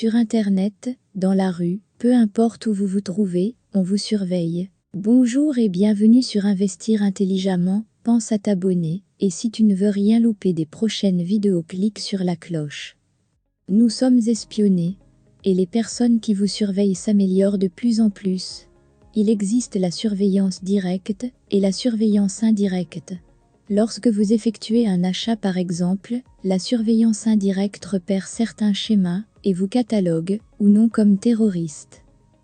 Sur Internet, dans la rue, peu importe où vous vous trouvez, on vous surveille. Bonjour et bienvenue sur Investir intelligemment, pense à t'abonner, et si tu ne veux rien louper des prochaines vidéos, clique sur la cloche. Nous sommes espionnés, et les personnes qui vous surveillent s'améliorent de plus en plus. Il existe la surveillance directe et la surveillance indirecte. Lorsque vous effectuez un achat par exemple, la surveillance indirecte repère certains schémas et vous catalogue, ou non, comme terroriste.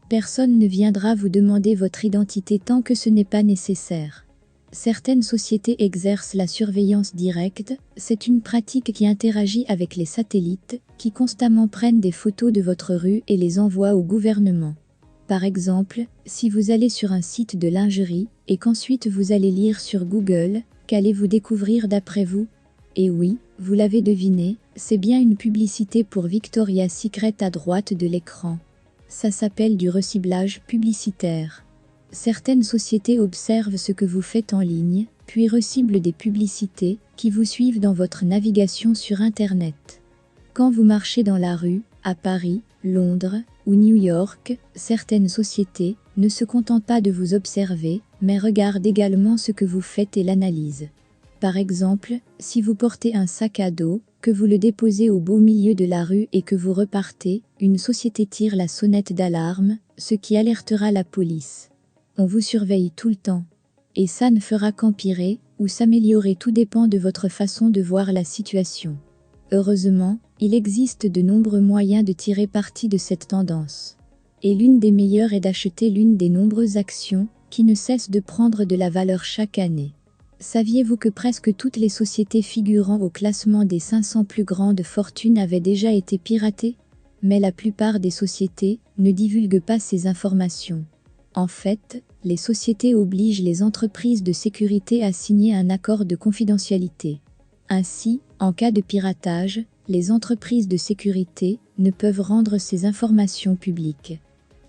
Personne ne viendra vous demander votre identité tant que ce n'est pas nécessaire. Certaines sociétés exercent la surveillance directe, c'est une pratique qui interagit avec les satellites, qui constamment prennent des photos de votre rue et les envoient au gouvernement. Par exemple, si vous allez sur un site de lingerie, et qu'ensuite vous allez lire sur Google, qu'allez-vous découvrir d'après vous? Et oui, vous l'avez deviné, c'est bien une publicité pour Victoria's Secret à droite de l'écran. Ça s'appelle du reciblage publicitaire. Certaines sociétés observent ce que vous faites en ligne, puis reciblent des publicités qui vous suivent dans votre navigation sur Internet. Quand vous marchez dans la rue, à Paris, Londres ou New York, certaines sociétés ne se contentent pas de vous observer, mais regardent également ce que vous faites et l'analysent. Par exemple, si vous portez un sac à dos, que vous le déposez au beau milieu de la rue et que vous repartez, une société tire la sonnette d'alarme, ce qui alertera la police. On vous surveille tout le temps. Et ça ne fera qu'empirer ou s'améliorer, tout dépend de votre façon de voir la situation. Heureusement, il existe de nombreux moyens de tirer parti de cette tendance. Et l'une des meilleures est d'acheter l'une des nombreuses actions qui ne cessent de prendre de la valeur chaque année. Saviez-vous que presque toutes les sociétés figurant au classement des 500 plus grandes fortunes avaient déjà été piratées? Mais la plupart des sociétés ne divulguent pas ces informations. En fait, les sociétés obligent les entreprises de sécurité à signer un accord de confidentialité. Ainsi, en cas de piratage, les entreprises de sécurité ne peuvent rendre ces informations publiques.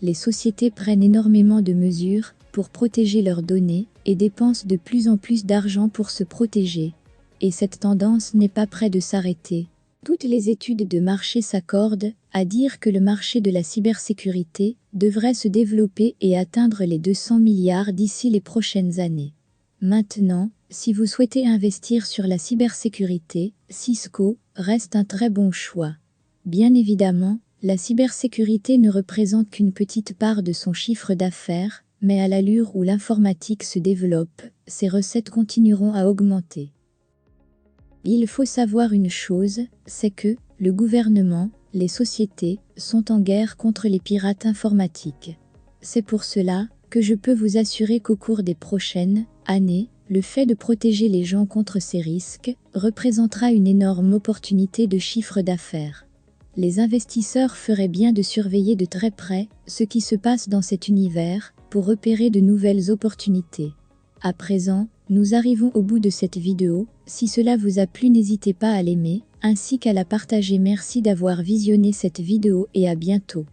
Les sociétés prennent énormément de mesures pour protéger leurs données et dépensent de plus en plus d'argent pour se protéger. Et cette tendance n'est pas près de s'arrêter. Toutes les études de marché s'accordent à dire que le marché de la cybersécurité devrait se développer et atteindre les 200 milliards d'ici les prochaines années. Maintenant, si vous souhaitez investir sur la cybersécurité, Cisco reste un très bon choix. Bien évidemment, la cybersécurité ne représente qu'une petite part de son chiffre d'affaires, mais à l'allure où l'informatique se développe, ses recettes continueront à augmenter. Il faut savoir une chose, c'est que le gouvernement, les sociétés, sont en guerre contre les pirates informatiques. C'est pour cela que je peux vous assurer qu'au cours des prochaines années, le fait de protéger les gens contre ces risques représentera une énorme opportunité de chiffre d'affaires. Les investisseurs feraient bien de surveiller de très près ce qui se passe dans cet univers pour repérer de nouvelles opportunités. À présent, nous arrivons au bout de cette vidéo. Si cela vous a plu, n'hésitez pas à l'aimer, ainsi qu'à la partager. Merci d'avoir visionné cette vidéo et à bientôt.